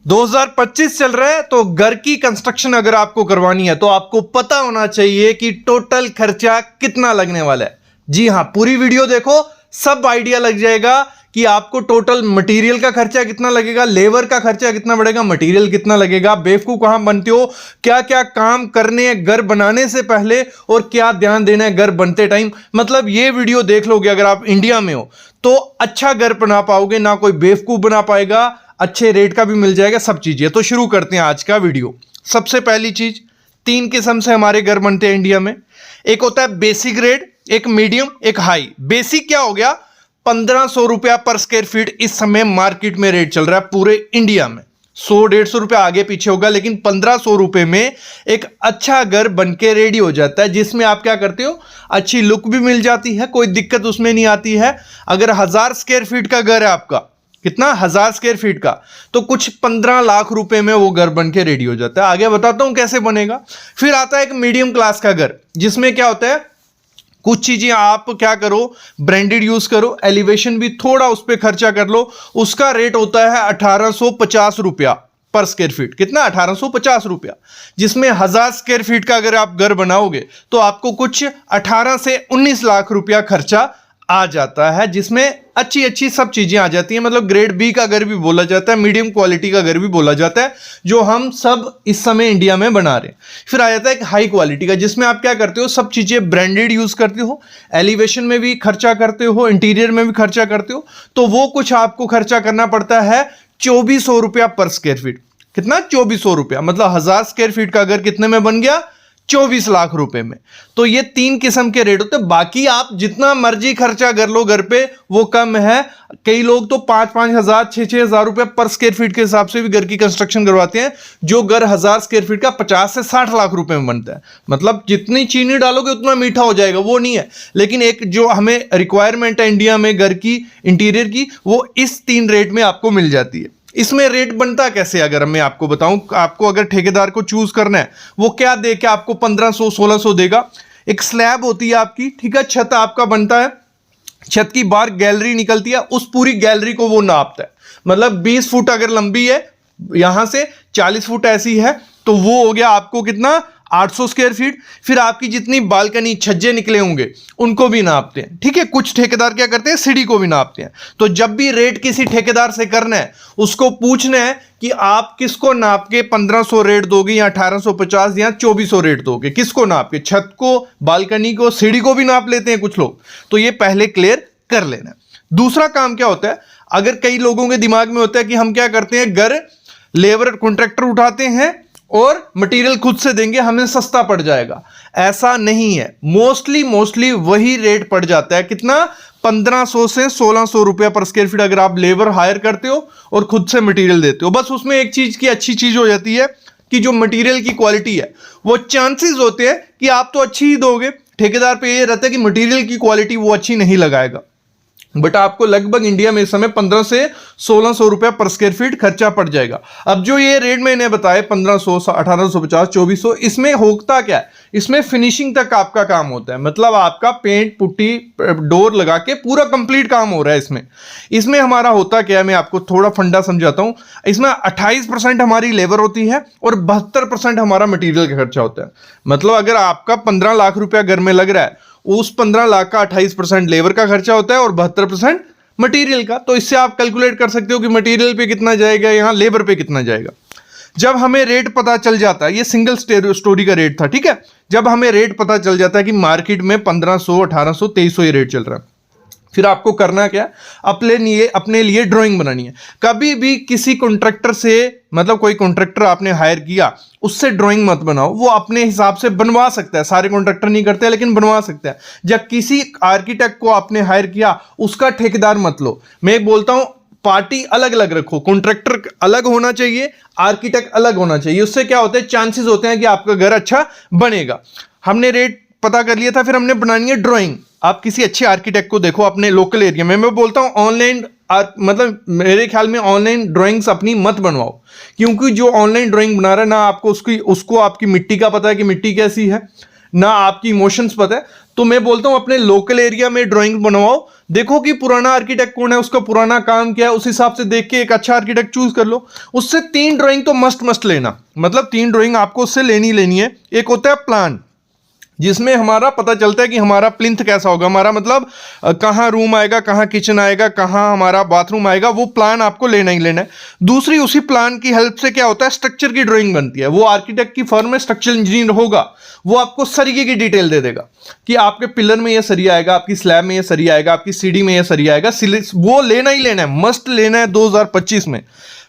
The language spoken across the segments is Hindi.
2025 चल रहा है तो घर की कंस्ट्रक्शन अगर आपको करवानी है तो आपको पता होना चाहिए कि टोटल खर्चा कितना लगने वाला है। जी हां, पूरी वीडियो देखो, सब आइडिया लग जाएगा कि आपको टोटल मटेरियल का खर्चा कितना लगेगा, लेबर का खर्चा कितना बढ़ेगा, मटेरियल कितना लगेगा, बेवकूफ कहां बनते हो, क्या क्या काम करने हैं घर बनाने से पहले और क्या ध्यान देना है घर बनते टाइम। मतलब ये वीडियो देख लोगे अगर आप इंडिया में हो तो अच्छा घर बना पाओगे, ना कोई बेवकूफ बना पाएगा, अच्छे रेट का भी मिल जाएगा, सब चीजें। तो शुरू करते हैं आज का वीडियो। सबसे पहली चीज, 3 किस्म से हमारे घर बनते हैं इंडिया में। एक होता है बेसिक रेट, एक मीडियम, एक हाई। बेसिक क्या हो गया, 1500 रुपया पर स्क्वायर फीट इस समय मार्केट में रेट चल रहा है पूरे इंडिया में। 100-150 रुपया आगे पीछे होगा, लेकिन 1500 रुपए में एक अच्छा घर बनके रेडी हो जाता है, जिसमें आप क्या करते हो, अच्छी लुक भी मिल जाती है, कोई दिक्कत उसमें नहीं आती है। अगर 1000 स्क्वायर फीट का घर है आपका, कितना, 1000 स्क्वायर फीट का, तो कुछ 15 लाख रुपए में वो घर बनके रेडी हो जाता है। आगे बताता हूं कैसे बनेगा। फिर आता है एक मीडियम क्लास का घर, जिसमें क्या होता है, कुछ चीजें आप क्या करो, ब्रांडेड यूज करो, एलिवेशन भी थोड़ा उस पर खर्चा कर लो। उसका रेट होता है 1850 रुपया पर स्क्वायर फीट। कितना, 1850 रुपया। जिसमें 1000 स्क्वायर फीट का अगर आप घर बनाओगे तो आपको कुछ 18 से 19 लाख रुपया खर्चा आ जाता है, जिसमें अच्छी अच्छी सब चीजें आ जाती हैं। मतलब ग्रेड बी का घर भी बोला जाता है, मीडियम क्वालिटी का घर भी बोला जाता है, जो हम सब इस समय इंडिया में बना रहे हैं। फिर आ जाता है एक हाई क्वालिटी का, जिसमें आप क्या करते हो, सब चीजें ब्रांडेड यूज करते हो, एलिवेशन में भी खर्चा करते हो, इंटीरियर में भी खर्चा करते हो। तो वो कुछ आपको खर्चा करना पड़ता है 2400 रुपया पर स्क्वायर फीट। कितना, 2400 रुपया। मतलब 1000 स्क्वायर फीट का घर कितने में बन गया, 24 लाख रुपए में। तो ये 3 किस्म के रेट होते हैं। बाकी आप जितना मर्जी खर्चा कर लो घर पे, वो कम है। कई लोग तो 5-5 हजार, 6-6 हजार रुपए पर स्क्वायर फीट के हिसाब से भी घर की कंस्ट्रक्शन करवाते हैं, जो घर 1000 स्क्वायर फीट का 50 से 60 लाख रुपए में बनता है। मतलब जितनी चीनी डालोगे उतना मीठा हो जाएगा, वो नहीं है। लेकिन एक जो हमें रिक्वायरमेंट है इंडिया में घर की इंटीरियर की, वो इस 3 रेट में आपको मिल जाती है। इसमें रेट बनता कैसे, अगर मैं आपको बताऊं, आपको अगर ठेकेदार को चूज करना है, वो क्या दे के आपको 1500-1600 देगा। एक स्लैब होती है आपकी, ठीक है, छत आपका बनता है, छत की बाहर गैलरी निकलती है, उस पूरी गैलरी को वो नापता है। मतलब 20 फुट अगर लंबी है, यहां से 40 फुट ऐसी है, तो वो हो गया आपको कितना, 800 स्क्वायर फीट। फिर आपकी जितनी बालकनी, छज्जे निकले होंगे, उनको भी नापते हैं, ठीक है। कुछ ठेकेदार क्या करते हैं, सीढ़ी को भी नापते हैं। तो जब भी रेट किसी ठेकेदार से करना है, उसको पूछना है कि आप किसको नाप के 1500 रेट दोगे, या 1850 या 2400 रेट दोगे, किसको नाप के, छत को, बालकनी को, सीढ़ी को भी नाप लेते हैं कुछ लोग। तो ये पहले क्लियर कर लेना। दूसरा काम क्या होता है, अगर कई लोगों के दिमाग में होता है कि हम क्या करते हैं, घर लेबर कॉन्ट्रैक्टर उठाते हैं और मटेरियल खुद से देंगे, हमें सस्ता पड़ जाएगा। ऐसा नहीं है। मोस्टली वही रेट पड़ जाता है। कितना, 1500 से 1600 रुपया पर स्क्वायर फीट, अगर आप लेबर हायर करते हो और खुद से मटेरियल देते हो। बस उसमें एक चीज की अच्छी चीज हो जाती है कि जो मटेरियल की क्वालिटी है, वो चांसेस होते हैं कि आप तो अच्छी ही दोगे, ठेकेदार पे ये रहता है कि मटेरियल की क्वालिटी वो अच्छी नहीं लगाएगा। बट आपको लगभग इंडिया में इस समय 15 से 1600 रुपया पर स्क्वायर फीट खर्चा पड़ जाएगा। अब जो ये रेट मैंने बताए 1500, 1850, 2400, इसमें होता क्या है, इसमें फिनिशिंग तक आपका काम होता है। मतलब आपका पेंट, पुट्टी, डोर लगा के पूरा कंप्लीट काम हो रहा है। इसमें हमारा होता क्या है, मैं आपको थोड़ा फंडा समझाता हूं। इसमें 28% हमारी लेबर होती है और 72% हमारा मटीरियल का खर्चा होता है। मतलब अगर आपका 15 लाख रुपया घर में लग रहा है, उस 15 लाख का 28% लेबर का खर्चा होता है और 72% मटेरियल का। तो इससे आप कैलकुलेट कर सकते हो कि मटेरियल पे कितना जाएगा, यहां लेबर पे कितना जाएगा। जब हमें रेट पता चल जाता है, ये सिंगल स्टोरी का रेट था, ठीक है। जब हमें रेट पता चल जाता है कि मार्केट में 1500, 1800, 2300 ये रेट चल रहा है, फिर आपको करना क्या, अपने लिए ड्राइंग बनानी है। कभी भी किसी कॉन्ट्रैक्टर से, मतलब कोई कॉन्ट्रैक्टर आपने हायर किया, उससे ड्राइंग मत बनाओ। वो अपने हिसाब से बनवा सकता है, सारे कॉन्ट्रैक्टर नहीं करते लेकिन बनवा सकता है। जब किसी आर्किटेक्ट को आपने हायर किया, उसका ठेकेदार मत लो। मैं बोलता हूं पार्टी अलग अलग रखो, कॉन्ट्रैक्टर अलग होना चाहिए, आर्किटेक्ट अलग होना चाहिए। उससे क्या होता है, चांसेस होते हैं कि आपका घर अच्छा बनेगा। हमने रेट पता कर लिया था, फिर हमने बनानी है ड्राइंग। आप किसी अच्छे आर्किटेक्ट को देखो अपने लोकल एरिया में। मैं बोलता हूं ऑनलाइन, मतलब मेरे ख्याल में ऑनलाइन ड्राइंग्स अपनी मत बनवाओ, क्योंकि जो ऑनलाइन ड्राइंग बना रहा है ना, आपको उसको आपकी मिट्टी का पता है कि मिट्टी कैसी है, ना आपकी इमोशंस पता है। तो मैं बोलता हूं अपने लोकल एरिया में ड्राइंग बनवाओ, देखो कि पुराना आर्किटेक्ट कौन है, उसका पुराना काम क्या है, उस हिसाब से देख के एक अच्छा आर्किटेक्ट चूज कर लो। उससे 3 ड्राइंग तो मस्ट लेना, मतलब 3 ड्राइंग आपको उससे लेनी है। एक होता है प्लान, जिसमें हमारा पता चलता है कि हमारा प्लिंथ कैसा होगा, हमारा मतलब कहाँ रूम आएगा, कहाँ किचन आएगा, कहाँ हमारा बाथरूम आएगा, वो प्लान आपको लेना ही लेना है। दूसरी, उसी प्लान की हेल्प से क्या होता है, स्ट्रक्चर की ड्राइंग बनती है। वो आर्किटेक्ट की फर्म में स्ट्रक्चरल इंजीनियर होगा, वो आपको सरिये की डिटेल दे देगा कि आपके पिलर में ये सरिया आएगा, आपकी स्लैब में ये सरिया आएगा, आपकी सीढ़ी में ये सरिया आएगा। वो लेना ही लेना है, मस्ट लेना है 2025 में।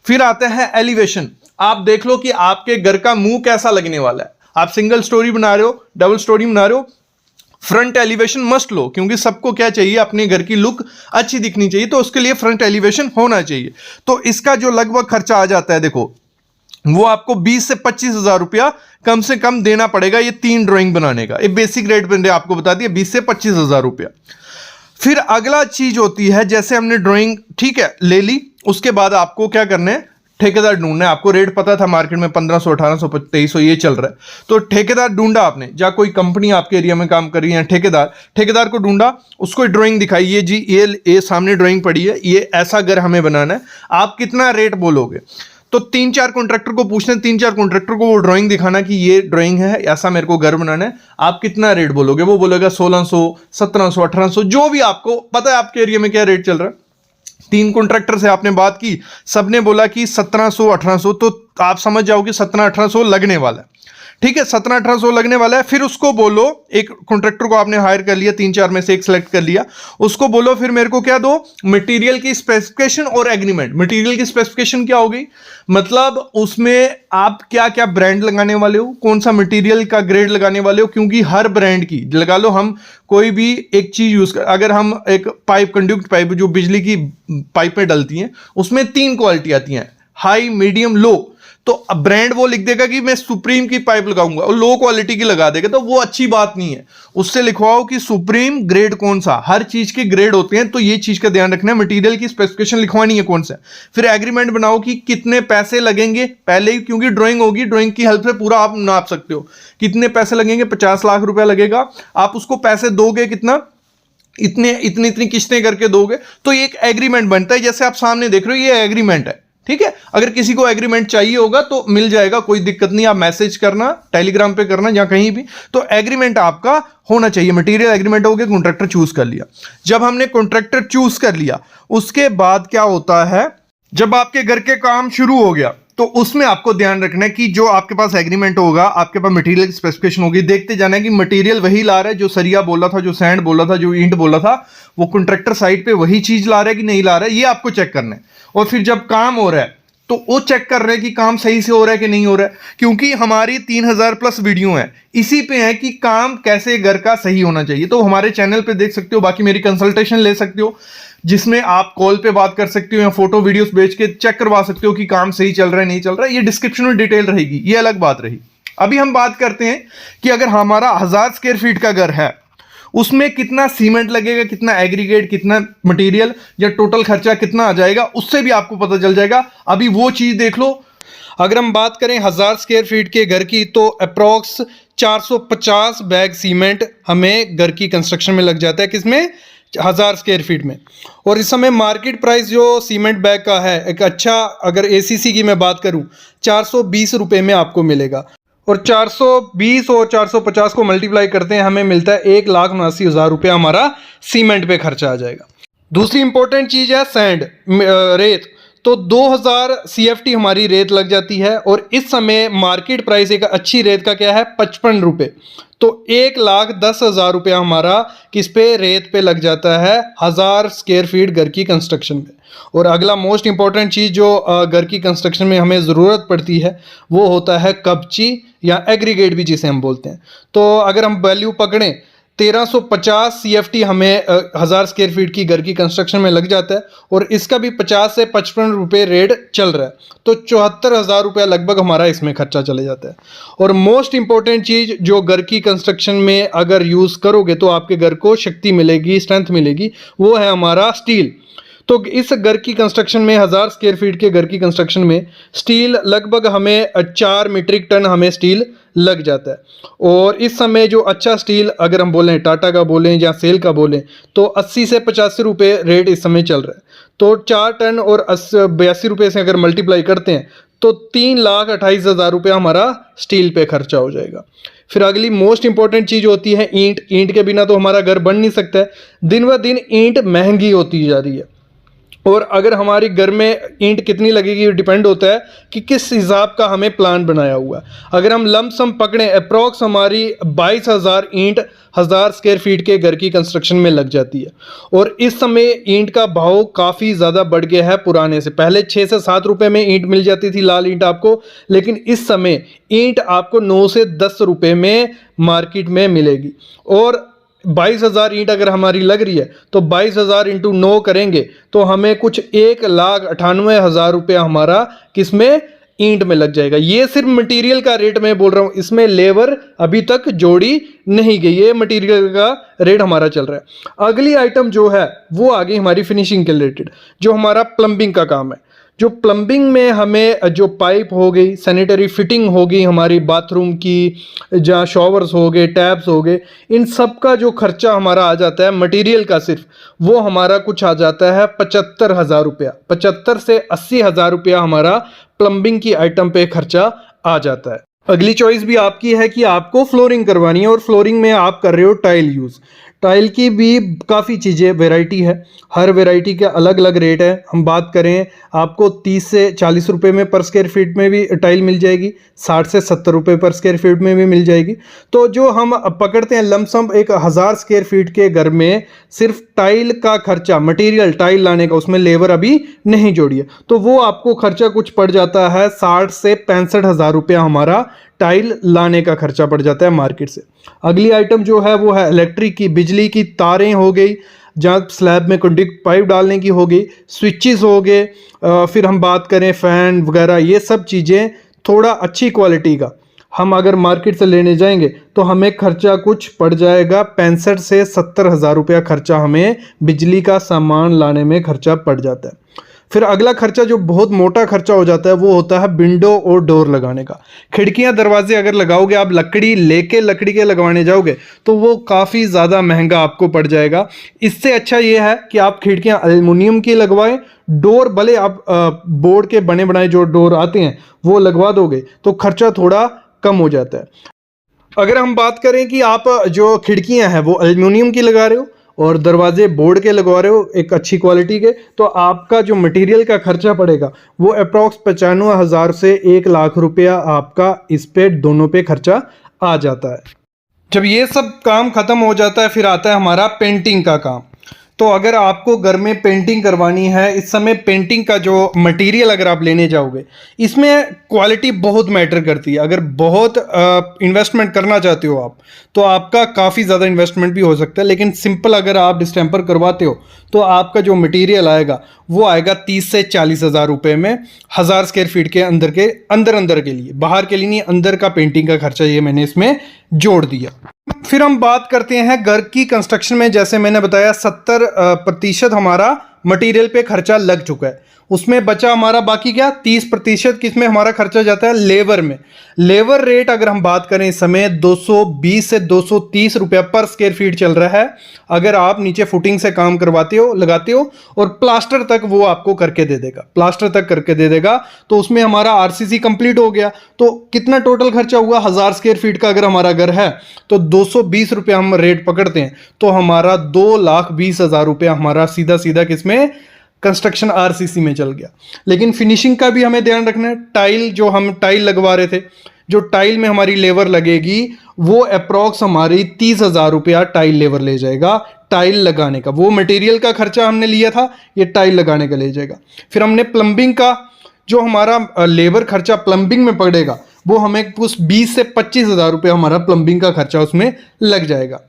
फिर आता है एलिवेशन। आप देख लो कि आपके घर का मुंह कैसा लगने वाला है। आप सिंगल स्टोरी बना रहे हो, डबल स्टोरी बना रहे हो, फ्रंट एलिवेशन मस्ट लो, क्योंकि सबको क्या चाहिए, अपने घर की लुक अच्छी दिखनी चाहिए, तो उसके लिए फ्रंट एलिवेशन होना चाहिए। तो इसका जो लगभग खर्चा आ जाता है, देखो वो आपको 20 से 25 हजार रुपया कम से कम देना पड़ेगा ये 3 ड्राइंग बनाने का। ये बेसिक रेट मैंने आपको बता दिया, 20 से 25 हजार रुपया। फिर अगला चीज होती है, जैसे हमने ड्राइंग ठीक है ले ली, उसके बाद आपको क्या करना है, ठेकेदार ढूंढना है। आपको रेट पता था मार्केट में 1500, 1800, 2300 ये चल रहा है, तो ठेकेदार ढूंढा आपने, या कोई कंपनी आपके एरिया में काम कर रही है, ठेकेदार को ढूंढा, उसको ड्राइंग दिखाई, ये जी ये सामने ड्राइंग पड़ी है, ये ऐसा घर हमें बनाना है, आप कितना रेट बोलोगे। तो 3-4 कॉन्ट्रैक्टर को पूछना है, 3-4 कॉन्ट्रैक्टर को वो ड्राइंग दिखाना कि ये ड्राइंग है, ऐसा मेरे को घर बनाना है, आप कितना रेट बोलोगे। वो बोलेगा 1600, 1700, 1800, जो भी आपको पता है आपके एरिया में क्या रेट चल रहा है। 3 कॉन्ट्रैक्टर से आपने बात की, सबने बोला कि 1700, 1800, तो आप समझ जाओ कि 1700-1800 लगने वाला है। ठीक है, 1700-1800 लगने वाला है। फिर उसको बोलो, एक कॉन्ट्रैक्टर को आपने हायर कर लिया, 3-4 में से एक सेलेक्ट कर लिया, उसको बोलो फिर मेरे को क्या दो, मटेरियल की स्पेसिफिकेशन और एग्रीमेंट। मटेरियल की स्पेसिफिकेशन क्या होगी, मतलब उसमें आप क्या क्या ब्रांड लगाने वाले हो, कौन सा मटेरियल का ग्रेड लगाने वाले हो, क्योंकि हर ब्रांड की लगा लो, हम कोई भी एक चीज यूज कर, अगर हम एक पाइप, कंडक्ट पाइप जो बिजली की पाइप में डलती हैं, उसमें 3 क्वालिटी आती हैं, हाई, मीडियम, लो। तो ब्रांड वो लिख देगा कि मैं सुप्रीम की पाइप लगाऊंगा और लो क्वालिटी की लगा देगा, तो वो अच्छी बात नहीं है। उससे लिखवाओ कि सुप्रीम ग्रेड कौन सा, हर चीज के ग्रेड होते हैं, तो ये चीज का ध्यान रखना है। मटेरियल की स्पेसिफिकेशन लिखवानी है कौन सा। फिर एग्रीमेंट बनाओ कि कितने पैसे लगेंगे पहले ही, क्योंकि ड्राइंग होगी, ड्राइंग की हेल्प से पूरा आप नाप सकते हो कितने पैसे लगेंगे। 50 लाख रुपया लगेगा, आप उसको पैसे दोगे कितना, इतनी किस्तें करके दोगे, तो एक एग्रीमेंट बनता है। जैसे आप सामने देख रहे हो, ये एग्रीमेंट है, ठीक है। अगर किसी को एग्रीमेंट चाहिए होगा तो मिल जाएगा, कोई दिक्कत नहीं, आप मैसेज करना, टेलीग्राम पे करना या कहीं भी, तो एग्रीमेंट आपका होना चाहिए। मटेरियल एग्रीमेंट हो गया, कॉन्ट्रैक्टर चूज कर लिया। जब हमने कॉन्ट्रैक्टर चूज कर लिया, उसके बाद क्या होता है, जब आपके घर के काम शुरू हो गया, तो उसमें आपको ध्यान रखना है कि जो आपके पास एग्रीमेंट होगा, आपके पास मटेरियल स्पेसिफिकेशन होगी, देखते जाना है कि मटेरियल वही ला रहा है जो सरिया बोला था, जो सैंड बोला था, जो ईंट बोला था, वो कॉन्ट्रैक्टर साइड पे वही चीज ला रहा है कि नहीं ला रहा है, ये आपको चेक करना है। और फिर जब काम हो रहा है तो वो चेक कर रहे हैं कि काम सही से हो रहा है कि नहीं हो रहा है, क्योंकि हमारी 3000 प्लस वीडियो है, इसी पे है कि काम कैसे घर का सही होना चाहिए। तो हमारे चैनल पे देख सकते हो, बाकी मेरी कंसल्टेशन ले सकते हो, जिसमें आप कॉल पे बात कर सकते हो या फोटो वीडियोस भेज के चेक करवा सकते हो कि काम सही चल रहा है नहीं चल रहा है। ये डिस्क्रिप्शन में डिटेल रहेगी, ये अलग बात रही। अभी हम बात करते हैं कि अगर हमारा 1000 स्क्वायर फीट का घर है, उसमें कितना सीमेंट लगेगा, कितना एग्रीगेट, कितना मटेरियल, या टोटल खर्चा कितना आ जाएगा, उससे भी आपको पता चल जाएगा। अभी वो चीज देख लो। अगर हम बात करें 1000 स्क्वायर फीट के घर की, तो अप्रॉक्स 450 बैग सीमेंट हमें घर की कंस्ट्रक्शन में लग जाता है, किसमें, 1000 स्क्वायर फीट में। और इस समय मार्केट प्राइस जो सीमेंट बैग का है, एक अच्छा, अगर एसीसी की मैं बात करूं, 420 रुपये में आपको मिलेगा। और 420 और 450 को मल्टीप्लाई करते हैं, हमें मिलता है 1,79,000 रुपया हमारा सीमेंट पे खर्चा आ जाएगा। दूसरी इंपॉर्टेंट चीज़ है सैंड, रेत। तो 2000 CFT हमारी रेत लग जाती है, और इस समय मार्केट प्राइस एक अच्छी रेत का क्या है, 55 रुपये। तो 1,10,000 रुपया हमारा किस पे, रेत पे लग जाता है 1000 स्क्वायर फीट घर की कंस्ट्रक्शन में। और अगला मोस्ट इंपॉर्टेंट चीज़ जो घर की कंस्ट्रक्शन में हमें ज़रूरत पड़ती है, वो होता है कपची या एग्रीगेट भी जिसे हम बोलते हैं। तो अगर हम वैल्यू पकड़ें, 1350 CFT हमें 1000 स्क्वायर फीट की घर की कंस्ट्रक्शन में लग जाता है, और इसका भी 50 से 55 रुपये रेट चल रहा है, तो 74,000 रुपया लगभग हमारा इसमें खर्चा चले जाता है। और मोस्ट इंपॉर्टेंट चीज़ जो घर की कंस्ट्रक्शन में अगर यूज़ करोगे तो आपके घर को शक्ति मिलेगी, स्ट्रेंथ मिलेगी, वो है हमारा स्टील। तो इस घर की कंस्ट्रक्शन में 1000 स्क्वायर फीट के घर की कंस्ट्रक्शन में स्टील लगभग हमें 4 मीट्रिक टन हमें स्टील लग जाता है। और इस समय जो अच्छा स्टील अगर हम बोलें टाटा का बोलें या सेल का बोलें तो 80 से 85 रुपये रेट इस समय चल रहा है। तो 4 टन और 82 रुपये से अगर मल्टीप्लाई करते हैं तो 3,28,000 रुपया हमारा स्टील पे खर्चा हो जाएगा। फिर अगली मोस्ट इंपॉर्टेंट चीज़ होती है ईंट। ईंट के बिना तो हमारा घर बन नहीं सकता है। दिन ब दिन ईंट महंगी होती जा रही है और अगर हमारे घर में ईंट कितनी लगेगी डिपेंड होता है कि किस हिसाब का हमें प्लान बनाया हुआ है। अगर हम लमसम पकड़ें अप्रॉक्स हमारी 22,000 ईंट 1000 स्क्वायर फीट के घर की कंस्ट्रक्शन में लग जाती है। और इस समय ईंट का भाव काफ़ी ज़्यादा बढ़ गया है पुराने से। पहले 6 से 7 रुपये में ईंट मिल जाती थी लाल ईंट आपको, लेकिन इस समय ईंट आपको 9 से 10 रुपये में मार्केट में मिलेगी। और 22,000 ईंट अगर हमारी लग रही है तो 22,000 इंटू 9 करेंगे तो हमें कुछ 1,98,000 रुपया हमारा किसमें ईंट में लग जाएगा। ये सिर्फ मटेरियल का रेट मैं बोल रहा हूँ, इसमें लेबर अभी तक जोड़ी नहीं गई, ये मटेरियल का रेट हमारा चल रहा है। अगली आइटम जो है वो आ गई हमारी फिनिशिंग के रिलेटेड, जो हमारा प्लम्बिंग का काम है। जो प्लम्बिंग में हमें जो पाइप हो गई, सैनिटरी फिटिंग हो गई हमारी बाथरूम की, जहाँ शॉवर्स हो गए, टैप्स हो गए, इन सब का जो खर्चा हमारा आ जाता है मटेरियल का सिर्फ, वो हमारा कुछ आ जाता है 75,000 रुपया। 75 से 80,000 रुपया हमारा प्लम्बिंग की आइटम पे खर्चा आ जाता है। अगली चॉइस भी आपकी है कि आपको फ्लोरिंग करवानी है और फ्लोरिंग में आप कर रहे हो टाइल यूज़। टाइल की भी काफ़ी चीज़ें वैरायटी है, हर वैरायटी के अलग अलग रेट है। हम बात करें आपको 30 से 40 रुपये में पर स्क्वायर फीट में भी टाइल मिल जाएगी, 60 से 70 रुपये पर स्क्वायर फीट में भी मिल जाएगी। तो जो हम पकड़ते हैं लमसम एक 1000 स्क्वायर फीट के घर में सिर्फ टाइल का खर्चा, मटेरियल टाइल लाने का, उसमें लेबर अभी नहीं जोड़ी है, तो वो आपको खर्चा कुछ पड़ जाता है 60 से 65,000 रुपया हमारा टाइल लाने का खर्चा पड़ जाता है मार्केट से। अगली आइटम जो है वो है इलेक्ट्रिक की, बिजली की तारें हो गई, जहाँ स्लैब में कंडक्ट पाइप डालने की हो गई, स्विचेस हो गए, फिर हम बात करें फ़ैन वगैरह, ये सब चीज़ें थोड़ा अच्छी क्वालिटी का हम अगर मार्केट से लेने जाएंगे तो हमें खर्चा कुछ पड़ जाएगा 65 से 70,000 रुपया खर्चा हमें बिजली का सामान लाने में खर्चा पड़ जाता है। फिर अगला खर्चा जो बहुत मोटा खर्चा हो जाता है वो होता है विंडो और डोर लगाने का। खिड़कियां दरवाजे अगर लगाओगे आप लकड़ी लेके लकड़ी के लगवाने जाओगे तो वो काफ़ी ज़्यादा महंगा आपको पड़ जाएगा। इससे अच्छा ये है कि आप खिड़कियां एल्युमिनियम की लगवाएं, डोर भले आप बोर्ड के बने बनाए जो डोर आते हैं वो लगवा दोगे तो खर्चा थोड़ा कम हो जाता है। अगर हम बात करें कि आप जो खिड़कियां हैं वो एल्युमिनियम की लगा रहे हो और दरवाजे बोर्ड के लगवा रहे हो एक अच्छी क्वालिटी के, तो आपका जो मटेरियल का खर्चा पड़ेगा वो अप्रॉक्स 95,000 से 1,00,000 रुपया आपका इस पे दोनों पे खर्चा आ जाता है। जब ये सब काम खत्म हो जाता है फिर आता है हमारा पेंटिंग का काम। तो अगर आपको घर में पेंटिंग करवानी है, इस समय पेंटिंग का जो मटेरियल अगर आप लेने जाओगे इसमें क्वालिटी बहुत मैटर करती है। अगर बहुत इन्वेस्टमेंट करना चाहते हो आप तो आपका काफ़ी ज़्यादा इन्वेस्टमेंट भी हो सकता है, लेकिन सिंपल अगर आप डिस्टेंपर करवाते हो तो आपका जो मटेरियल आएगा वो आएगा 30 से 40,000 रुपये में 1000 स्क्वायर फीट के अंदर के लिए, बाहर के लिए नहीं, अंदर का पेंटिंग का खर्चा ये मैंने इसमें जोड़ दिया। फिर हम बात करते हैं घर की कंस्ट्रक्शन में, जैसे मैंने बताया 70% हमारा मटेरियल पे खर्चा लग चुका है, उसमें बचा हमारा बाकी क्या 30% किस में हमारा खर्चा जाता है लेबर में। लेबर रेट अगर हम बात करें इस समय 220 से 230 रुपया पर स्क्वायर फीट चल रहा है। अगर आप नीचे फुटिंग से काम करवाते हो, लगाते हो और प्लास्टर तक वो आपको करके दे देगा, प्लास्टर तक करके दे देगा, तो उसमें हमारा आरसीसी कंप्लीट हो गया। तो कितना टोटल खर्चा हुआ 1000 स्क्वायर फीट का अगर हमारा घर है तो 220 रुपया हम रेट पकड़ते हैं तो हमारा 2,20,000 रुपया हमारा सीधा सीधा किसमें कंस्ट्रक्शन आरसीसी में चल गया। लेकिन फिनिशिंग का भी हमें ध्यान रखना है। टाइल जो हम टाइल लगवा रहे थे, जो टाइल में हमारी लेबर लगेगी वो अप्रॉक्स हमारी 30,000 रुपया टाइल लेबर ले जाएगा टाइल लगाने का। वो मटेरियल का खर्चा हमने लिया था, ये टाइल लगाने का ले जाएगा। फिर हमने प्लम्बिंग का जो हमारा लेबर खर्चा प्लम्बिंग में पड़ेगा वो हमें कुछ 20 से 25,000 रुपया हमारा प्लम्बिंग का खर्चा उसमें लग जाएगा।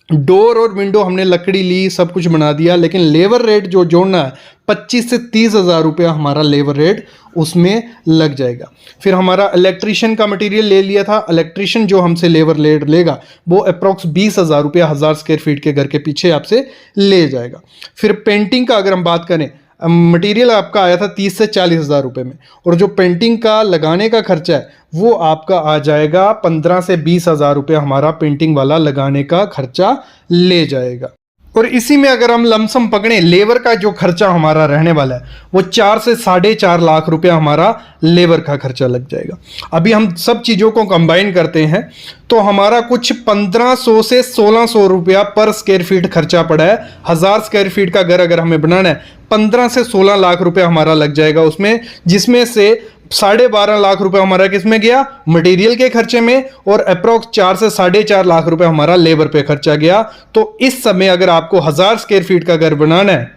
डोर और विंडो हमने लकड़ी ली, सब कुछ बना दिया, लेकिन लेबर रेट जो जोड़ना है 25 से 30 हज़ार रुपया हमारा लेबर रेट उसमें लग जाएगा। फिर हमारा इलेक्ट्रीशियन का मटेरियल ले लिया था, इलेक्ट्रीशियन जो हमसे लेबर रेट लेगा वो अप्रॉक्स 20 हज़ार रुपया 1000 स्क्वायर फीट के घर के पीछे आपसे ले जाएगा। फिर पेंटिंग का अगर हम बात करें, मटेरियल आपका आया था 30 से 40 हज़ार रुपये में, और जो पेंटिंग का लगाने का खर्चा है वो आपका आ जाएगा 15 से 20 हज़ार रुपये, हमारा पेंटिंग वाला लगाने का खर्चा ले जाएगा। और इसी में अगर हम लमसम पकड़ें, लेबर का जो खर्चा हमारा रहने वाला है वो 4 से 4.5 लाख रुपया हमारा लेबर का खर्चा लग जाएगा। अभी हम सब चीज़ों को कंबाइन करते हैं तो हमारा कुछ 1500 से 1600 रुपया पर स्क्वायर फीट खर्चा पड़ा है। 1000 स्क्वायर फीट का घर अगर हमें बनाना है 15 से 16 लाख रुपया हमारा लग जाएगा उसमें, जिसमें से 12.5 लाख रुपए हमारा किस में गया, मटेरियल के खर्चे में, और अप्रॉक्स 4 से 4.5 लाख रुपए हमारा लेबर पे खर्चा गया। तो इस समय अगर आपको 1000 स्क्वायर फीट का घर बनाना है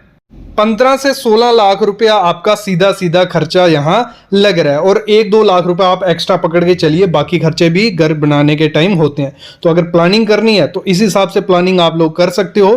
15 से 16 लाख रुपया आपका सीधा सीधा खर्चा यहां लग रहा है, और 1-2 लाख रुपया आप एक्स्ट्रा पकड़ के चलिए, बाकी खर्चे भी घर बनाने के टाइम होते हैं। तो अगर प्लानिंग करनी है तो इस हिसाब से प्लानिंग आप लोग कर सकते हो।